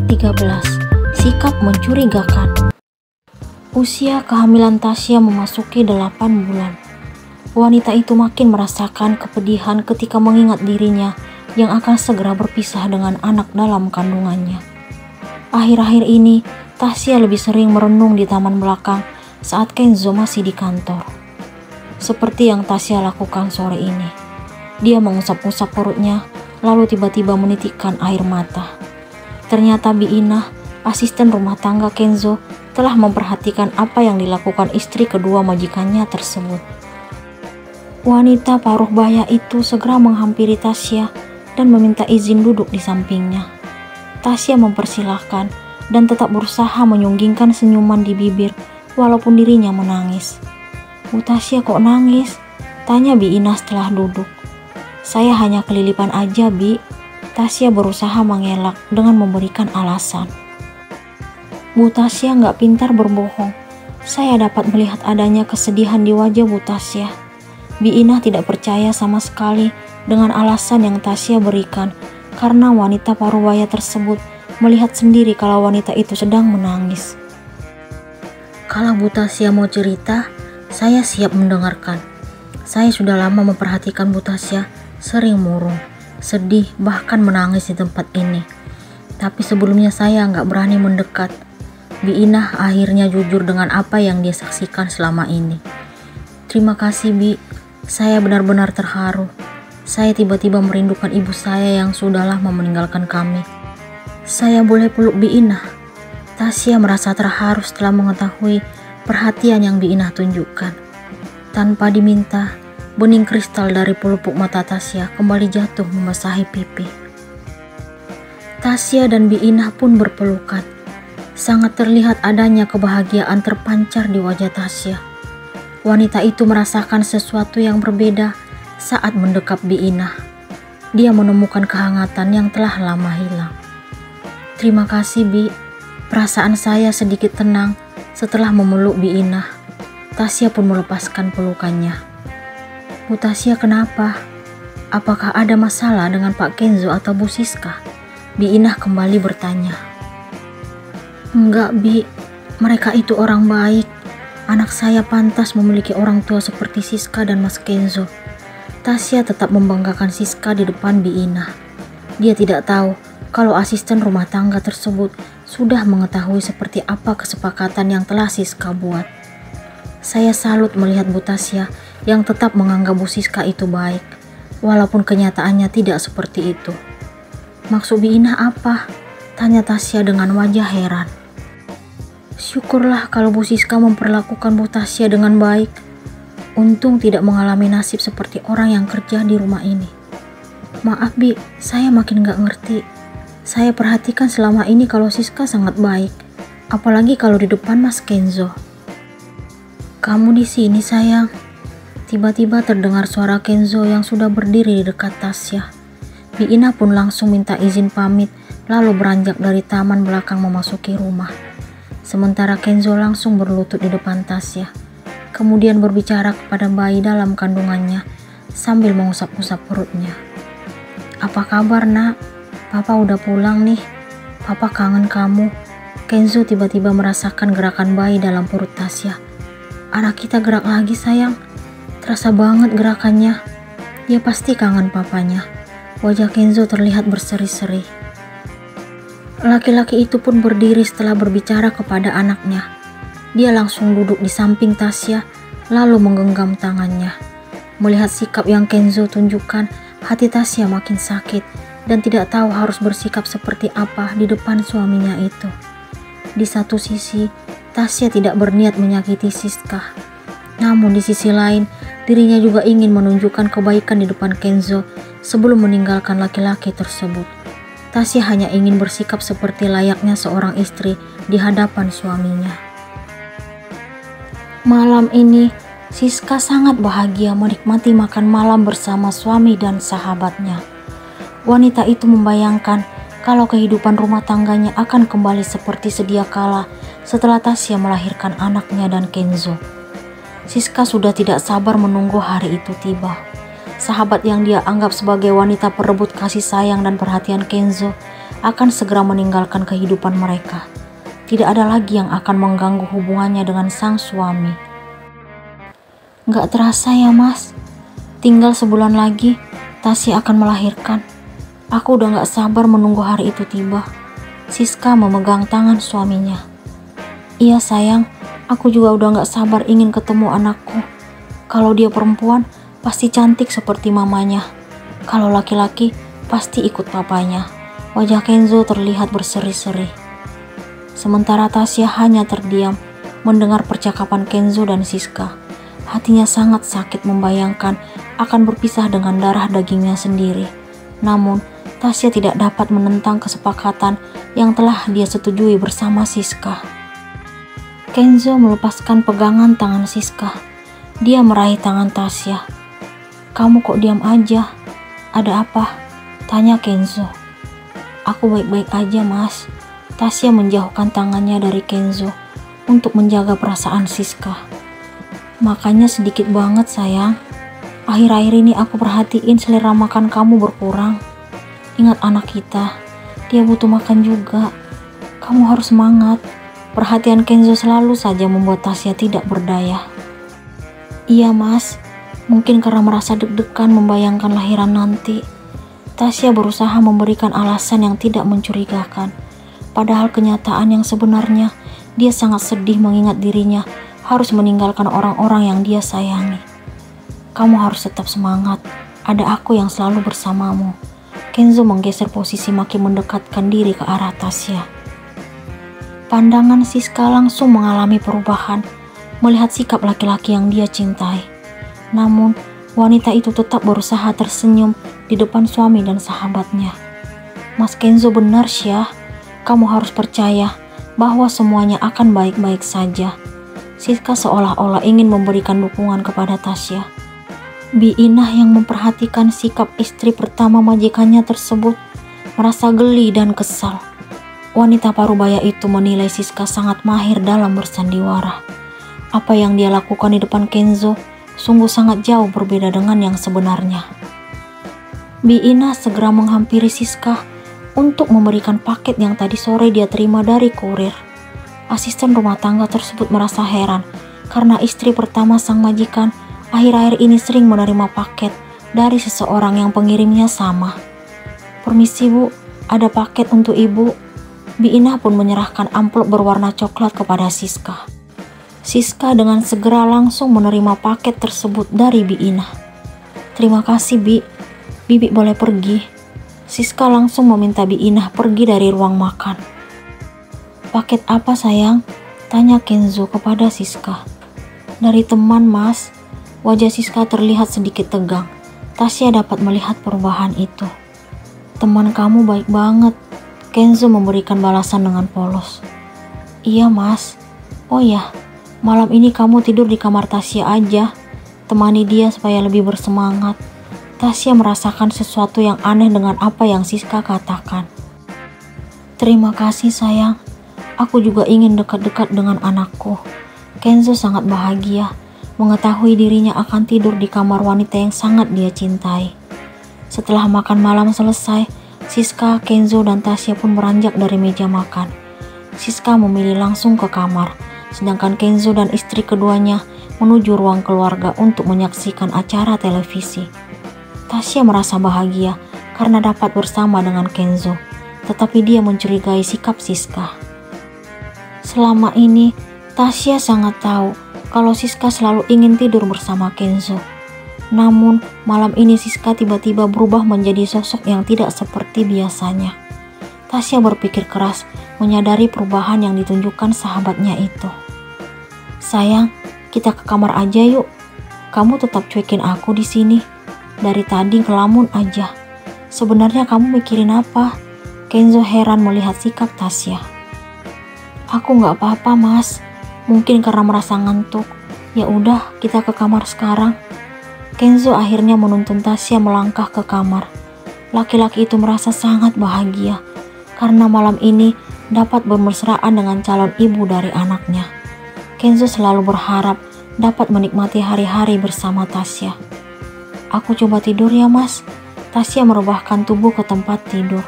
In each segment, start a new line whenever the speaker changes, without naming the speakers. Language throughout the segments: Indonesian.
13. Sikap mencurigakan. Usia kehamilan Tasya memasuki 8 bulan. Wanita itu makin merasakan kepedihan ketika mengingat dirinya yang akan segera berpisah dengan anak dalam kandungannya. Akhir-akhir ini, Tasya lebih sering merenung di taman belakang saat Kenzo masih di kantor. Seperti yang Tasya lakukan sore ini. Dia mengusap-usap perutnya, lalu tiba-tiba menitikkan air mata. Ternyata Biinah, asisten rumah tangga Kenzo, telah memperhatikan apa yang dilakukan istri kedua majikannya tersebut. Wanita paruh baya itu segera menghampiri Tasya dan meminta izin duduk di sampingnya. Tasya mempersilahkan dan tetap berusaha menyunggingkan senyuman di bibir walaupun dirinya menangis. "Bu Tasya kok nangis?" tanya Biinah setelah duduk. "Saya hanya kelilipan aja, Bi." Tasya berusaha mengelak dengan memberikan alasan. "Bu Tasya nggak pintar berbohong. Saya dapat melihat adanya kesedihan di wajah Bu Tasya." Biinah tidak percaya sama sekali dengan alasan yang Tasya berikan karena wanita paruh baya tersebut melihat sendiri kalau wanita itu sedang menangis. "Kalau Bu Tasya mau cerita, saya siap mendengarkan. Saya sudah lama memperhatikan Bu Tasya sering murung, sedih, bahkan menangis di tempat ini. Tapi sebelumnya saya nggak berani mendekat." Biinah akhirnya jujur dengan apa yang dia saksikan selama ini. "Terima kasih, Bi. Saya benar-benar terharu. Saya tiba-tiba merindukan ibu saya yang sudah lama meninggalkan kami. Saya boleh peluk Biinah?" Tasya merasa terharu setelah mengetahui perhatian yang Biinah tunjukkan. Tanpa diminta, bening kristal dari pelupuk mata Tasya kembali jatuh membasahi pipi. Tasya dan Biinah pun berpelukan. Sangat terlihat adanya kebahagiaan terpancar di wajah Tasya. Wanita itu merasakan sesuatu yang berbeda saat mendekap Biinah. Dia menemukan kehangatan yang telah lama hilang. "Terima kasih, Bi. Perasaan saya sedikit tenang setelah memeluk Biinah." Tasya pun melepaskan pelukannya. "Bu Tasya kenapa? Apakah ada masalah dengan Pak Kenzo atau Bu Siska?" Biinah kembali bertanya. "Enggak, Bi. Mereka itu orang baik. Anak saya pantas memiliki orang tua seperti Siska dan Mas Kenzo." Tasya tetap membanggakan Siska di depan Biinah. Dia tidak tahu kalau asisten rumah tangga tersebut sudah mengetahui seperti apa kesepakatan yang telah Siska buat. "Saya salut melihat Bu Tasya yang tetap menganggap Bu Siska itu baik, walaupun kenyataannya tidak seperti itu." "Maksud Biinah apa?" tanya Tasya dengan wajah heran. "Syukurlah kalau Bu Siska memperlakukan Bu Tasya dengan baik. Untung tidak mengalami nasib seperti orang yang kerja di rumah ini." "Maaf, Bi, saya makin gak ngerti. Saya perhatikan selama ini kalau Siska sangat baik, apalagi kalau di depan Mas Kenzo." "Kamu di sini, sayang." Tiba-tiba terdengar suara Kenzo yang sudah berdiri di dekat Tasya. Biinah pun langsung minta izin pamit, lalu beranjak dari taman belakang memasuki rumah. Sementara Kenzo langsung berlutut di depan Tasya, kemudian berbicara kepada bayi dalam kandungannya sambil mengusap-usap perutnya. "Apa kabar, Nak? Papa udah pulang nih. Papa kangen kamu." Kenzo tiba-tiba merasakan gerakan bayi dalam perut Tasya. "Anak kita gerak lagi, sayang. Terasa banget gerakannya. Dia pasti kangen papanya." Wajah Kenzo terlihat berseri-seri. Laki-laki itu pun berdiri setelah berbicara kepada anaknya. Dia langsung duduk di samping Tasya, lalu menggenggam tangannya. Melihat sikap yang Kenzo tunjukkan, hati Tasya makin sakit dan tidak tahu harus bersikap seperti apa di depan suaminya itu. Di satu sisi, Tasya tidak berniat menyakiti Siska. Namun di sisi lain, dirinya juga ingin menunjukkan kebaikan di depan Kenzo sebelum meninggalkan laki-laki tersebut. Tasya hanya ingin bersikap seperti layaknya seorang istri di hadapan suaminya. Malam ini, Siska sangat bahagia menikmati makan malam bersama suami dan sahabatnya. Wanita itu membayangkan kalau kehidupan rumah tangganya akan kembali seperti sedia kala setelah Tasya melahirkan anaknya dan Kenzo. Siska sudah tidak sabar menunggu hari itu tiba. Sahabat yang dia anggap sebagai wanita perebut kasih sayang dan perhatian Kenzo akan segera meninggalkan kehidupan mereka. Tidak ada lagi yang akan mengganggu hubungannya dengan sang suami. Gak terasa ya Mas, tinggal sebulan lagi Tasya akan melahirkan. Aku udah gak sabar menunggu hari itu tiba. Siska memegang tangan suaminya. Iya sayang, aku juga udah gak sabar ingin ketemu anakku. Kalau dia perempuan, pasti cantik seperti mamanya. Kalau laki-laki, pasti ikut papanya. Wajah Kenzo terlihat berseri-seri. Sementara Tasya hanya terdiam mendengar percakapan Kenzo dan Siska. Hatinya sangat sakit membayangkan akan berpisah dengan darah dagingnya sendiri. Namun, Tasya tidak dapat menentang kesepakatan yang telah dia setujui bersama Siska. Kenzo melepaskan pegangan tangan Siska. Dia meraih tangan Tasya. Kamu kok diam aja? Ada apa? Tanya Kenzo. Aku baik-baik aja Mas. Tasya menjauhkan tangannya dari Kenzo untuk menjaga perasaan Siska. Makanya sedikit banget sayang. Akhir-akhir ini aku perhatiin selera makan kamu berkurang. Ingat anak kita, dia butuh makan juga. Kamu harus semangat. Perhatian Kenzo selalu saja membuat Tasya tidak berdaya. Iya Mas, mungkin karena merasa deg-degan membayangkan lahiran nanti. Tasya berusaha memberikan alasan yang tidak mencurigakan. Padahal kenyataan yang sebenarnya, dia sangat sedih mengingat dirinya harus meninggalkan orang-orang yang dia sayangi. Kamu harus tetap semangat, ada aku yang selalu bersamamu. Kenzo menggeser posisi makin mendekatkan diri ke arah Tasya. Pandangan Siska langsung mengalami perubahan, melihat sikap laki-laki yang dia cintai. Namun, wanita itu tetap berusaha tersenyum di depan suami dan sahabatnya. Mas Kenzo benar Syah, kamu harus percaya bahwa semuanya akan baik-baik saja. Siska seolah-olah ingin memberikan dukungan kepada Tasya. Bi Inah yang memperhatikan sikap istri pertama majikannya tersebut merasa geli dan kesal. Wanita parubaya itu menilai Siska sangat mahir dalam bersandiwara. Apa yang dia lakukan di depan Kenzo sungguh sangat jauh berbeda dengan yang sebenarnya. Bi Inah segera menghampiri Siska untuk memberikan paket yang tadi sore dia terima dari kurir. Asisten rumah tangga tersebut merasa heran karena istri pertama sang majikan akhir-akhir ini sering menerima paket dari seseorang yang pengirimnya sama. Permisi Bu, ada paket untuk Ibu. Bi Inah pun menyerahkan amplop berwarna coklat kepada Siska. Siska dengan segera langsung menerima paket tersebut dari Bi Inah. Terima kasih Bi, Bibi boleh pergi. Siska langsung meminta Bi Inah pergi dari ruang makan. Paket apa sayang? Tanya Kenzo kepada Siska. Dari teman Mas. Wajah Siska terlihat sedikit tegang. Tasya dapat melihat perubahan itu. Teman kamu baik banget. Kenzo memberikan balasan dengan polos. Iya Mas. Oh ya, malam ini kamu tidur di kamar Tasya aja. Temani dia supaya lebih bersemangat. Tasya merasakan sesuatu yang aneh dengan apa yang Siska katakan. Terima kasih sayang. Aku juga ingin dekat-dekat dengan anakku. Kenzo sangat bahagia mengetahui dirinya akan tidur di kamar wanita yang sangat dia cintai. Setelah makan malam selesai, Siska, Kenzo, dan Tasya pun beranjak dari meja makan. Siska memilih langsung ke kamar, sedangkan Kenzo dan istri keduanya menuju ruang keluarga untuk menyaksikan acara televisi. Tasya merasa bahagia karena dapat bersama dengan Kenzo, tetapi dia mencurigai sikap Siska. Selama ini, Tasya sangat tahu kalau Siska selalu ingin tidur bersama Kenzo. Namun, malam ini Siska tiba-tiba berubah menjadi sosok yang tidak seperti biasanya. Tasya berpikir keras menyadari perubahan yang ditunjukkan sahabatnya itu. Sayang, kita ke kamar aja yuk. Kamu tetap cuekin aku di sini. Dari tadi ngelamun aja. Sebenarnya kamu mikirin apa? Kenzo heran melihat sikap Tasya. Aku nggak apa-apa Mas. Mungkin karena merasa ngantuk. Ya udah, kita ke kamar sekarang. Kenzo akhirnya menuntun Tasya melangkah ke kamar. Laki-laki itu merasa sangat bahagia karena malam ini dapat bermesraan dengan calon ibu dari anaknya. Kenzo selalu berharap dapat menikmati hari-hari bersama Tasya. Aku coba tidur ya Mas. Tasya merubahkan tubuh ke tempat tidur.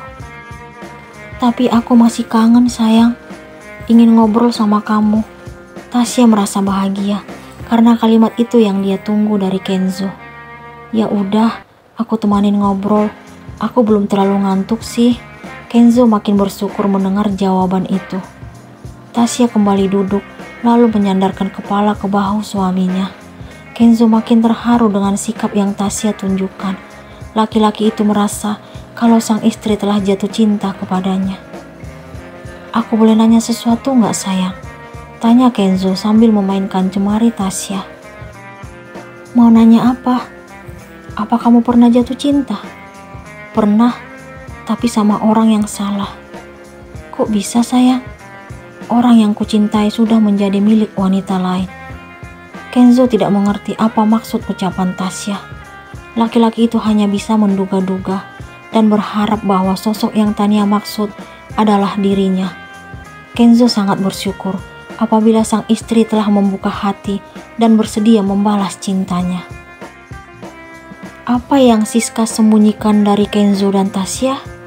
Tapi aku masih kangen sayang, ingin ngobrol sama kamu. Tasya merasa bahagia karena kalimat itu yang dia tunggu dari Kenzo. Ya udah, aku temanin ngobrol. Aku belum terlalu ngantuk sih. Kenzo makin bersyukur mendengar jawaban itu. Tasya kembali duduk lalu menyandarkan kepala ke bahu suaminya. Kenzo makin terharu dengan sikap yang Tasya tunjukkan. Laki-laki itu merasa kalau sang istri telah jatuh cinta kepadanya. Aku boleh nanya sesuatu nggak sayang? Tanya Kenzo sambil memainkan jemari Tasya. Mau nanya apa? Apa kamu pernah jatuh cinta? Pernah, tapi sama orang yang salah. Kok bisa sayang? Orang yang kucintai sudah menjadi milik wanita lain. Kenzo tidak mengerti apa maksud ucapan Tasya. Laki-laki itu hanya bisa menduga-duga dan berharap bahwa sosok yang Tania maksud adalah dirinya. Kenzo sangat bersyukur apabila sang istri telah membuka hati dan bersedia membalas cintanya. Apa yang Siska sembunyikan dari Kenzo dan Tasya?